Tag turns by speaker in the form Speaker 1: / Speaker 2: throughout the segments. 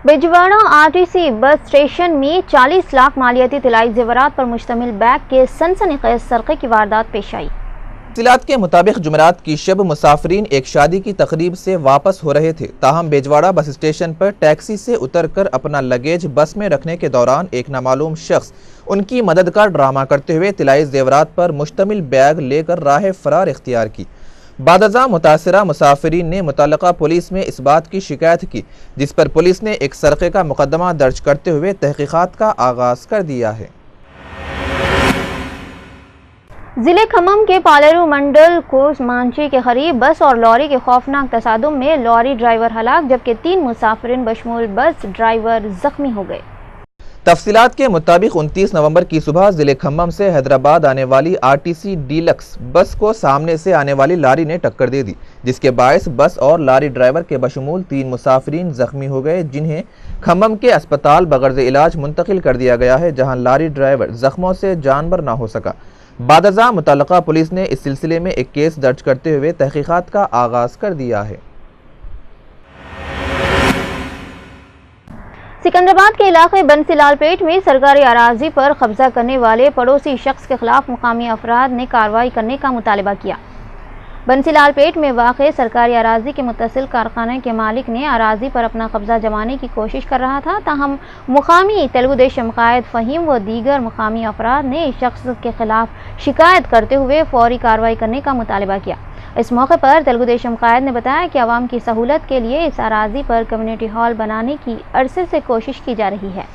Speaker 1: Bijwada RTC bus station में 40 लाख मालियाती तिलाई जेवरात पर मुश्तमिल बैग के सनसनीखेज सरक़े की वारदात पेश आई।
Speaker 2: तफसीलात के मुताबिक जुमेरात की शब मुसाफरीन एक शादी की तकरीब से वापस हो रहे थे। ताहम बेजवाड़ा बस स्टेशन पर टैक्सी से उतरकर अपना लगेज बस में रखने के दौरान एक नामालूम शख्स उनकी मदद का ड्रामा करते हुए तिलाई जेवरात पर मुश्तमिल बैग लेकर राह फरार इख्तियार की। बादजा मुतासिरा मुसाफरीन ने मुतल्लका पुलिस में इस बात की शिकायत की, जिस पर पुलिस ने एक सरक़े का मुकदमा दर्ज करते हुए तहकीकात का आगाज कर दिया है।
Speaker 1: जिले खम्मम के पालेरू मंडल कोस मांची के करीब बस और लॉरी के खौफनाक तसादुम में लॉरी ड्राइवर हलाक जबकि 3 मुसाफिरीन बशमूल बस ड्राइवर जख्मी हो गए।
Speaker 2: तफसीलात के मुताबिक 29 नवंबर की सुबह जिले खम्मम से हैदराबाद आने वाली आरटीसी डीलक्स बस को सामने से आने वाली लारी ने टक्कर दे दी, जिसके बायस बस और लारी ड्राइवर के बशमूल 3 मुसाफिरीन जख्मी हो गए, जिन्हें खम्मम के अस्पताल बगर्ज इलाज मुंतकिल कर दिया गया है, जहां लारी ड्राइवर जख्मों से जानबर ना हो सका। बादजा मुतल्लका पुलिस ने इस सिलसिले में एक केस दर्ज करते हुए तहकीकात का आगाज कर दिया है।
Speaker 1: सिकंदराबाद के इलाके बंसीलालपेट में सरकारी अराजी पर कब्जा करने वाले पड़ोसी शख्स के खिलाफ मुकामी अफराद ने कार्रवाई करने का मुतालबा किया। बंसीलालपेट में वाक़े सरकारी अराजी के मुत्तसिल कारखाने के मालिक ने अराजी पर अपना कब्जा जमाने की कोशिश कर रहा था, ताहम मुकामी तेलुगु देशम कायद फ़हीम व दीगर मुकामी अफराद ने इस शख्स के खिलाफ शिकायत करते हुए फौरी कार्रवाई करने का मुतालबा किया। इस मौके पर तेलुगु देशम कायद ने बताया कि आवाम की सहूलत के लिए इस अराजी पर कम्युनिटी हॉल बनाने की अरसे से कोशिश की जा रही है।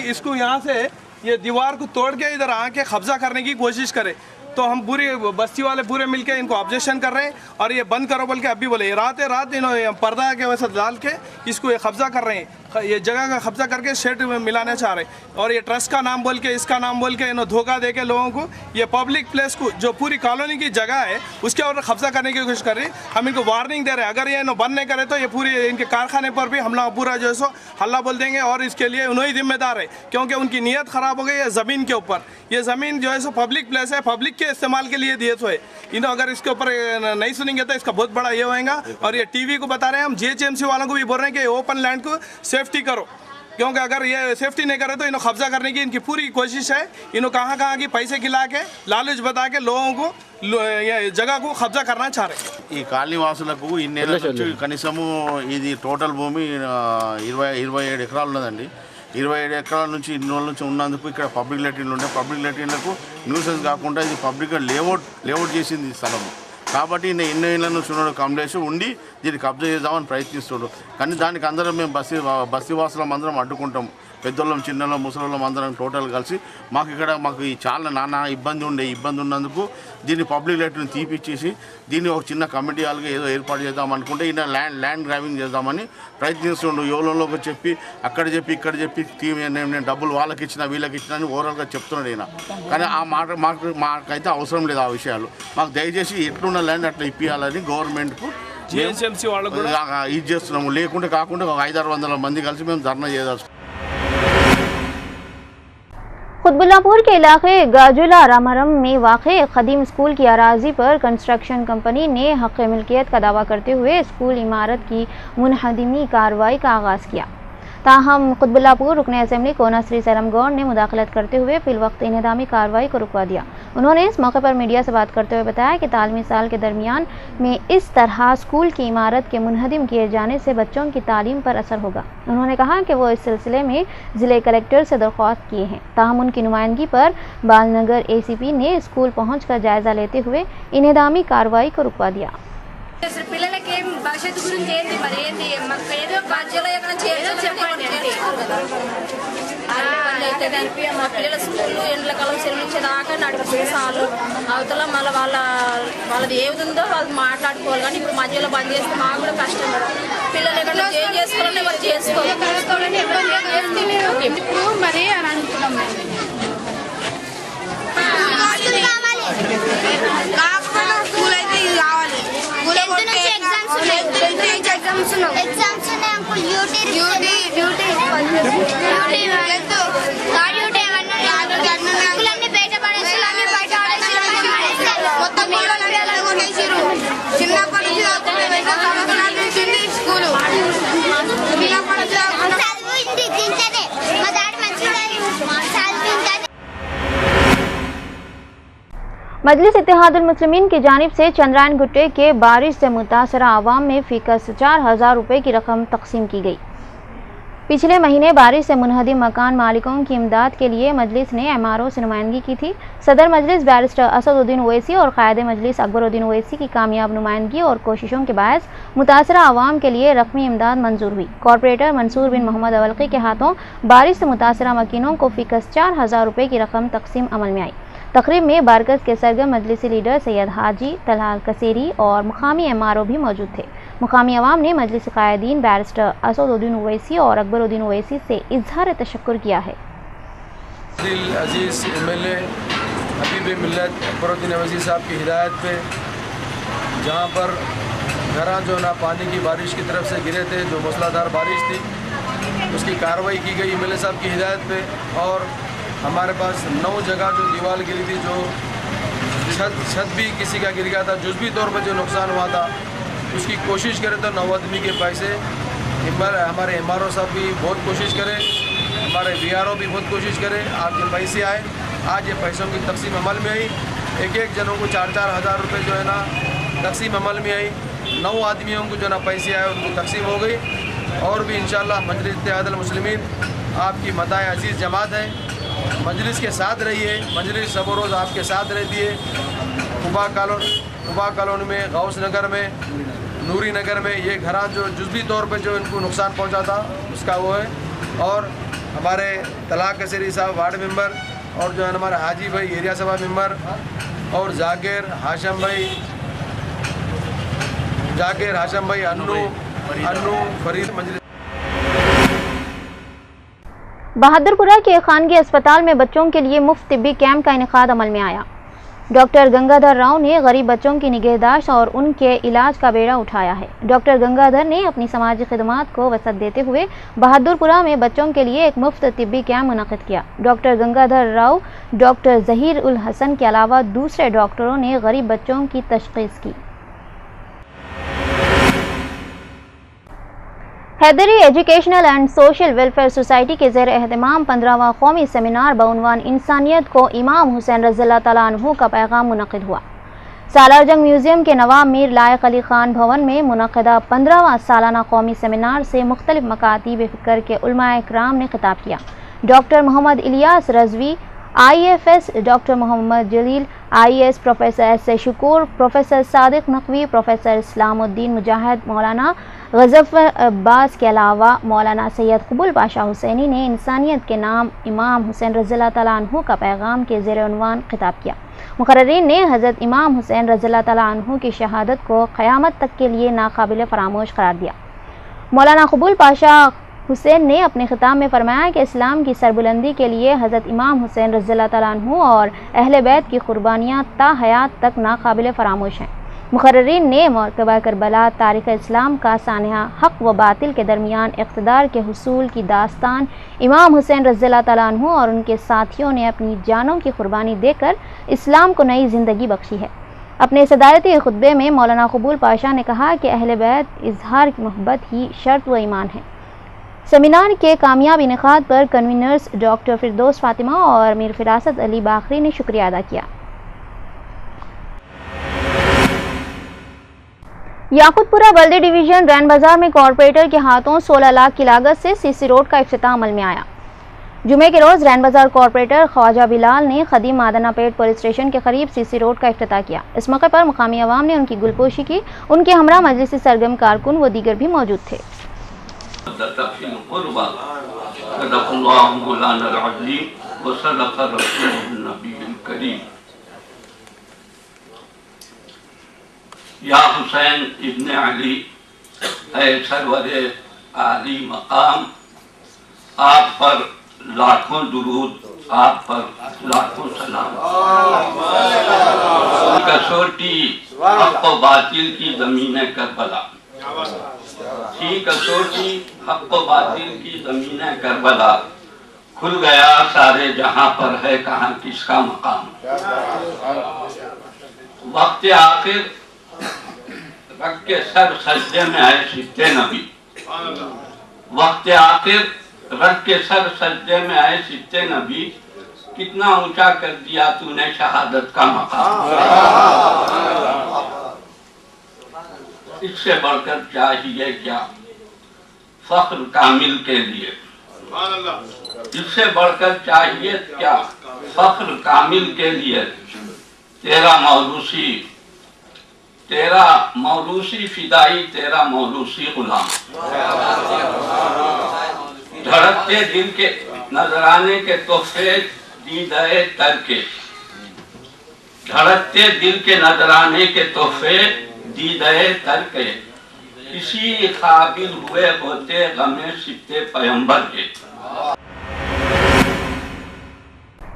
Speaker 3: इसको यहाँ से ये दीवार को तोड़ के इधर आके कब्जा करने की कोशिश करे तो हम पूरी बस्ती वाले पूरे मिलके इनको ऑब्जेक्शन कर रहे हैं और ये बंद करो बोल के अभी बोले रात इन्होंने पर्दा के वैसे डाल के इसको ये कब्जा कर रहे हैं, ये जगह का कब्जा करके शेड में मिलाना चाह रहे हैं और ये ट्रस्ट का नाम बोल के इसका नाम बोल के इन्होंने धोखा दे के लोगों को ये पब्लिक प्लेस को जो पूरी कॉलोनी की जगह है उसके ऊपर कब्जा करने की कोशिश कर रही है। हम इनको वार्निंग दे रहे हैं, अगर ये इन्होंने बंद नहीं करे तो ये पूरी इनके कारखाने पर भी हम लोग पूरा जो है सो हल्ला बोल देंगे और इसके लिए उन्होंने जिम्मेदार है, क्योंकि उनकी नीयत ख़राब हो गई है ज़मीन के ऊपर। ये ज़मीन जो है सो पब्लिक प्लेस है, पब्लिक के इस्तेमाल के लिए दिए तो है। इन्होंने अगर इसके ऊपर नहीं सुनेंगे तो इसका बहुत बड़ा ये होएगा। और ये टीवी को बता रहे हैं, हम GHMC वालों को भी बोल रहे हैं कि ओपन लैंड को सेफ्टी करो, क्योंकि अगर ये सेफ्टी नहीं करे तो इन्हों कब्जा करने की इनकी पूरी कोशिश है। इन्हों कहाँ की पैसे खिला के लालच बता के लोगों को ये जगह को कब्जा करना चाह रहे।
Speaker 4: ఈ కాలనీ వాసులకు ఇన్నేళ్ల నుంచి కనీసము ఇది టోటల్ భూమి 27 ఎకరాలు ఉన్నదండి। 27 ఎకరాల నుంచి ఇన్ని రోజుల నుంచి ఉన్నందుకు ఇక్కడ పబ్లిక్ లాట్రిన్లు ఉండే పబ్లిక్ లాట్రిన్లకు న్యూసెన్స్ కాకుండా ఇది పబ్లిక్గా లేఅవుట్ చేసింది ఈ స్థలము కాబట్టి ఎన్నో ఏళ్ళ నుంచి ఉన్నాడు కమలేష్ ఉండి దీన్ని కబ్జా చేద్దామని ప్రయత్నిస్తున్నాడు। కానీ దానికి అందరం మేము బస్తీ వాసులం అందరం అడ్డుకుంటాం, పెద్దోళ్ళం చిన్నోళ్ళం ముసలోళ్ళం అందరం టోటల్ కలిసి మాకు ఈ చాలా నానా ఇబ్బంది ఉన్నందుకు దీన్ని పబ్లిక్ లాట్రిన్ తీపిచ్చేసి దీన్ని ఒక చిన్న కమిటీ హాల్గా ఏదో ఏర్పాటు చేద్దాం అనుకుంటే ఈయన ల్యాండ్ గ్రాబింగ్ చేద్దామని ప్రయత్నిస్తుండు। ఎవరిలోకి చెప్పి అక్కడ చెప్పి ఇక్కడ చెప్పి నేను డబ్బులు వాళ్ళకి ఇచ్చిన వీళ్ళకి ఇచ్చిన అని ఓవరాల్గా చెప్తున్నాడు ఈయన। కానీ ఆ మాట మాకైతే అవసరం లేదు, ఆ విషయాలు మాకు దయచేసి ఎట్లున్న ల్యాండ్ అట్లా ఇప్పియాలని గవర్నమెంట్కు
Speaker 3: GHMC వాళ్ళకు
Speaker 4: ఇది చేస్తున్నాము। లేకుంటే కాకుండా 500-600 మంది కలిసి మేము ధర్నా చేయదలుచుకున్నాం।
Speaker 1: खुतबुल्लापुर के इलाके गाजुला रामारम में वाक़े क़दीम स्कूल की अराजी पर कंस्ट्रक्शन कंपनी ने हक़ मिल्कियत का दावा करते हुए स्कूल इमारत की मुनहदमी कार्रवाई का आगाज़ किया। ताहम खुतबुल्लापुर रुकन असेंबली कोना श्री सैलम गौड़ ने मुदाखलत करते हुए फिलवक्त इन्हदामी कार्रवाई को रुकवा दिया। उन्होंने इस मौके पर मीडिया से बात करते हुए बताया कि तालीमी साल के दरमियान में इस तरह स्कूल की इमारत के मुनहदिम किए जाने से बच्चों की तालीम पर असर होगा। उन्होंने कहा कि वो इस सिलसिले में ज़िले कलेक्टर से दरख्वास्त किए हैं। ताहम उनकी नुमाइंदगी पर बालनगर ACP ने स्कूल पहुँच कर जायज़ा लेते हुए इन्हदामी कार्रवाई को रुकवा दिया।
Speaker 5: పిల్లలకి భవిష్యత్తు గురించి ఏంటి మరి ఏంటి మాకు ఏదో బాధ్యత ఏమైనా చేయాలో చెప్పండి మా పిల్లల స్కూళ్ళు ఎండ్లకాలం సెలవుచ్చేదాకా నడిపిస్తే చాలు, అవతల మళ్ళీ వాళ్ళది ఏది ఉందో వాళ్ళు మాట్లాడుకోవాలి। కానీ ఇప్పుడు మధ్యలో బంద్ చేస్తే మాకు కూడా కష్టం, పిల్లలు ఎక్కడ ఏం చేసుకోవాలని వాళ్ళు చేసుకోవాలి ఇప్పుడు మరి అని అనుకున్నాం।
Speaker 1: मजलिस इत्तेहादुल मुस्लिमीन की जानिब से चंद्रायन गुट्टे के बारिश से मुतासरा आवाम में फीकस 4,000 रुपये की रकम तकसीम की गई। पिछले महीने बारिश से मुनहदिम मकान मालिकों की इमदाद के लिए मजलिस ने एमआरओ से नुमाइंदगी की थी। सदर मजलिस बैरिस्टर असदुद्दीन ओवैसी और कायद मजलिस अकबरुद्दीन ओवैसी की कामयाब नुमाइंदगी और कोशिशों के बायस मुतासरा आवाम के लिए रकमी इमदाद मंजूर हुई। कॉरपोरेटर मंसूर बिन मोहम्मद अवलकी के हाथों बारिश से मुतासरा मकीनों को फीकस 4,000 रुपये की रकम तकसीम अमल में आई। तकरीब में बारकस के सरगर्म मजलिसी लीडर सैयद हाजी तलहाल कसेरी और मुकामी एमआरओ भी मौजूद थे। मुकामी अवाम ने मजलिस कायदीन बैरिस्टर असदुद्दीन ओवैसी और अकबरुद्दीन ओवैसी से इजहार तशक्कुर किया है।
Speaker 6: अजीज़ एमएलए हबीब मिल्लत अकबरुद्दीन ओवैसी साहब की हिदायत पे जहाँ पर घरा जो ना पानी की बारिश की तरफ से गिरे थे, जो मूसलाधार बारिश थी, उसकी कार्रवाई की गई एमएलए साहब की हिदायत पे। और हमारे पास 9 जगह जो दीवार गिरी थी, जो छत भी किसी का गिर गया था, जुज़वी तौर पर जो नुकसान हुआ था, उसकी कोशिश करें तो 9 आदमी के पैसे हमारे एमआरओ साहब भी बहुत कोशिश करें, हमारे वीआरओ भी बहुत कोशिश करें, आज ये पैसे आए। आज ये पैसों की तकसीम अमल में आई। एक जनों को 4-4 हज़ार रुपये जो है ना तकसीम अमल में आई। 9 आदमियों को जो ना पैसे आए उनको तकसीम हो गई। और भी इंशाअल्लाह मजलिस इत्तेहादुल मुस्लिमीन आपकी मताए अजीज़ जमात है, मजलिस के साथ रहिए। मजलिस सब रोज़ आपके साथ रहती है। कुबा कॉलोनी में, गौस नगर में, नूरी नगर में ये घरां जो जुज़वी तौर पे जो इनको नुकसान पहुंचा था उसका वो है। और हमारे तलाक कसेरी साहब वार्ड मेंबर और जो है हमारे हाजी भाई एरिया सभा मेंबर और जाकिर हाशम भाई अन्नू फरीद मजलिस।
Speaker 1: बहादुरपुरा के खानगी अस्पताल में बच्चों के लिए मुफ्त तिब्बी कैंप का इनेकाद अमल में आया। डॉक्टर गंगाधर राव ने गरीब बच्चों की निगहदाश्त और उनके इलाज का बेड़ा उठाया है। डॉक्टर गंगाधर ने अपनी समाजी खिदमात को वसअत देते हुए बहादुरपुरा में बच्चों के लिए एक मुफ्त तिब्बी कैंप मुनक़िद किया। डॉक्टर गंगाधर राव, डॉक्टर ज़हीर उल हसन के अलावा दूसरे डॉक्टरों ने गरीब बच्चों की तशख़ीस की। Haidari educational and social welfare society के ज़ेर एहतमाम 15वां कौमी सेमिनार बउनवान इंसानियत को इमाम हुसैन रज़ियल्लाहु तआला अन्हु का पैगाम मुनक़िद हुआ। सालार जंग म्यूज़ियम के नवाब मीर लायक अली खान भवन में मुनक़िदा 15वां सालाना कौमी सेमिनार से मुख्तलिफ मकातीब फ़िक्र के उलमाए इकराम ने खिताब किया। Doctor Mohammad Ilyas Rizvi IAFS, doctor Mohammad Jalil IAS, professor S. Shukoor, professor Sadiq Naqvi, professor Islamuddin Mujahid, Maulana Ghazanfar Abbas के अलावा मौलाना सैयद कबूल पाशा हुसैनी ने इंसानियत के नाम इमाम हुसैन रज़ियल्लाहु तआला अन्हु का पैगाम के ज़ेर उन्वान खिताब किया। मुक़र्रिरीन ने हज़रत इमाम हुसैन रज़ियल्लाहु तआला अन्हु की शहादत को क़यामत तक के लिए नाकाबिल फ़रामोश करार दिया। मौलाना कबूल पाशा हुसैन ने अपने खिताब में फरमाया कि इस्लाम की सरबुलंदी के लिए हज़रत इमाम हुसैन रज़ियल्लाहु तआला अन्हु और अहले बैत की कुर्बानियाँ ता हयात तक नाकाबिल फ़रामोश हैं। मुक़र्रिरीन ने मौक़िबा करबला, तारीख़ इस्लाम का सानिया, हक़ व बातिल के दरमियान इक़्तिदार के हुसूल की दास्तान, इमाम हुसैन रज़ियल्लाहु तआला अन्हु और उनके साथियों ने अपनी जानों की कुर्बानी देकर इस्लाम को नई ज़िंदगी बख्शी है। अपने सदारती खुतबे में मौलाना कबूल पाशा ने कहा कि अहले बैत इज़हार की मोहब्बत ही शर्त व ईमान है। सेमिनार के कामयाब इनेकाद पर कन्वीनर्स डॉक्टर फिरदौस फातिमा और मीर फिरासत अली बाखरी ने शुक्रिया अदा किया। याकूतपुरा बल्दी डिवीज़न रैन बाजार में कॉरपोरेटर के हाथों 16 लाख की लागत से सीसी रोड का इफ्तिताह अमल में आया। जुमे के रोज़ रैन बाजार कॉरपोरेटर ख्वाजा बिलाल ने खदीम मादनापेट पुलिस स्टेशन के करीब सीसी रोड का इफ्तिताह किया। इस मौके पर मुकामी अवाम ने उनकी गुलपोशी की। उनके हमरा मजलिसी सरगर्म कारकुन व दीगर भी मौजूद थे।
Speaker 7: या हुसैन इब्न अली, ऐ सरवरे आली मकाम, आप पर लाखों दुरूद, आप पर लाखों सलाम। कसौटी हक़ व बातिल की ज़मीन करबला, की कसौटी हक़ व बातिल की ज़मीन करबला, खुल गया सारे जहां पर है कहाँ किसका मकाम। वक्त आखिर रख के सर सजदे में आए सिद्दे नबी, वक्त आखिर रख के सर सजदे में आए सिद्दे नबी, कितना ऊंचा कर दिया तूने शहादत का मकाम। इससे बढ़कर चाहिए क्या फख्र कामिल के लिए, इससे बढ़कर चाहिए क्या फख्र कामिल के लिए। तेरा मौरूसी फिदाई, तेरा मौरूसी गुलाम। धड़कते दिल के नजराने के तोहफे दीदाए तरके, धड़कते दिल के नजराने के तोहफे दीदाए तरके, इसी काबिल हुए होते गमे सिफ्ते पैगंबर के।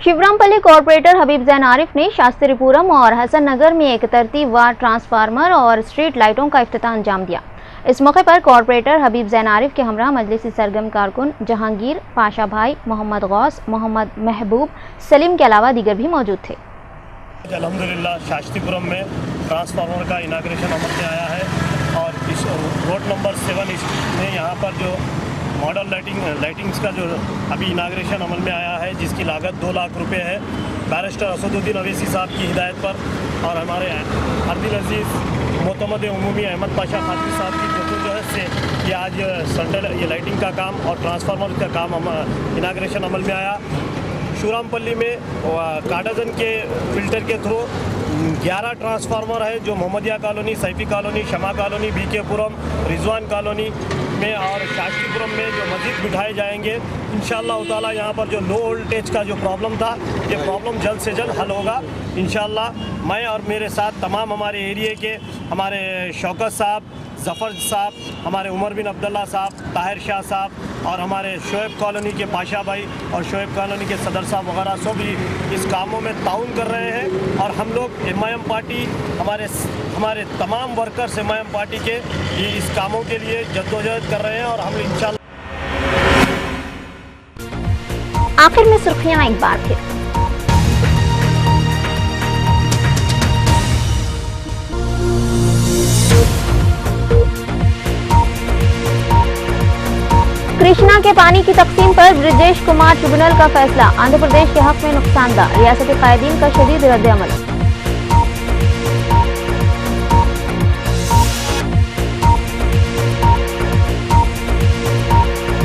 Speaker 1: शिवरामपल्ली कॉरपोरेटर हबीब जैन आरिफ ने शास्त्रीपुरम और हसन नगर में एक तरतीबवार ट्रांसफार्मर और स्ट्रीट लाइटों का इफ्तिताह अंजाम दिया। इस मौके पर कॉरपोरेटर हबीब जैन आरिफ के हमरा मजलिसी सरगम कारकुन जहांगीर, पाशा भाई, मोहम्मद गौस, मोहम्मद महबूब, सलीम के अलावा दीगर भी मौजूद थे।
Speaker 8: अल्हम्दुलिल्लाह शास्त्रीपुरम में ट्रांसफार्मर का इनाग्रेशन अमल में आया है और इस रोड नंबर 7 में यहाँ पर जो मॉडल लाइटिंग्स का जो अभी इनाग्रेशन अमल में आया है, जिसकी लागत 2 लाख रुपए है। बैरिस्टर असदुद्दीन अवैसी साहब की हिदायत पर और हमारे अर्दिल अजीज़ मोतमद उमूमी अहमद पाशा खाती साहब की जद्दोजहद से ये आज ये लाइटिंग का काम और ट्रांसफार्मर का काम इनाग्रेशन अमल में आया। शिवरामपल्ली में काटाजन के फिल्टर के थ्रू 11 ट्रांसफार्मर है जो मोहम्मदिया कॉलोनी, सैफी कॉलोनी, शमा कॉलोनी, बीकेपुरम, रिजवान कॉलोनी में और शास्त्रीपुरम में जो मस्जिद बिठाए जाएंगे। इंशाअल्लाह ताला यहाँ पर जो लो वोल्टेज का जो प्रॉब्लम था, ये प्रॉब्लम जल्द से जल्द हल होगा इंशाअल्लाह। मैं और मेरे साथ तमाम हमारे एरिए के हमारे शौकत साहब, ज़फ़र साहब, हमारे उमर बिन अब्दुल्ला साहब, ताहिर शाह साहब और हमारे शोएब कॉलोनी के पाशा भाई और शोएब कॉलोनी के सदर साहब वगैरह सब भी इस कामों में ताउन कर रहे हैं। और हम लोग MIM पार्टी हमारे तमाम वर्कर्स MIM पार्टी के इस कामों के लिए जद्दोजहद कर रहे हैं और हम इंशाअल्लाह।
Speaker 1: आखिर में सुर्खियां एक बार फिर। कृष्णा के पानी की तकसीम पर ब्रिजेश कुमार ट्रिब्यूनल का फैसला, आंध्र प्रदेश के हक में नुकसानदार, रियासती कायदीन का शदीद रद्द-ए-अमल।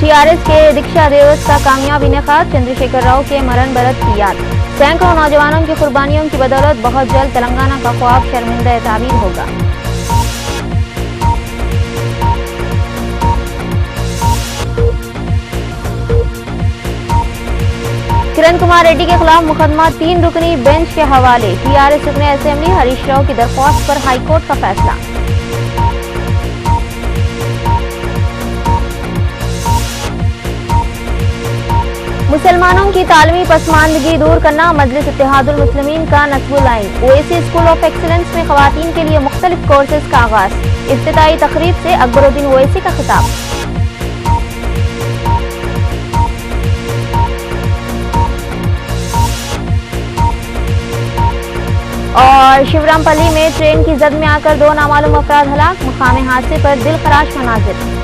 Speaker 1: TRS के दीक्षा दिवस का कामयाब इनेकाद, चंद्रशेखर राव के मरण बरत की याद। सैकड़ों नौजवानों की कुर्बानियों की बदौलत बहुत जल्द तेलंगाना का ख्वाब शर्मिंदा ताबीर होगा। किरण कुमार रेड्डी के खिलाफ मुकदमा 3 रुकनी बेंच के हवाले, TRS रुकने असेंबली हरीश राव की दरख्वास्त पर हाईकोर्ट का फैसला। मुसलमानों की तालीमी पसमानदगी दूर करना मजलिस इत्तेहादुल मुस्लिमीन का नस्बुल आइन, ओएसी स्कूल ऑफ एक्सीलेंस में खवातीन के लिए मुख्तलिफ कोर्सेज का आगाज, इफ्तिताई तकरीब से अकबरुद्दीन ओवैसी का खिताब। और शिवरामपल्ली में ट्रेन की जद में आकर 2 नामालूम अफराद हलाक, मुकामे हादसे पर दिल खराश मनाजिर।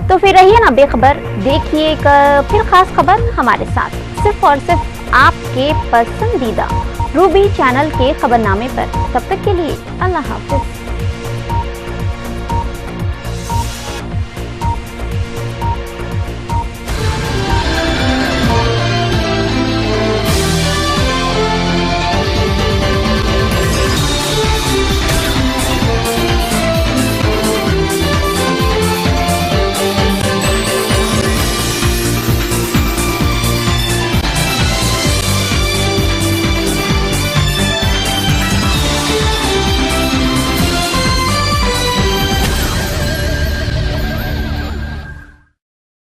Speaker 1: तो फिर रहिए ना बेखबर, देखिए फिर खास खबर हमारे साथ, सिर्फ और सिर्फ आपके पसंदीदा रूबी चैनल के खबरनामे पर। तब तक के लिए अल्लाह हाफिज।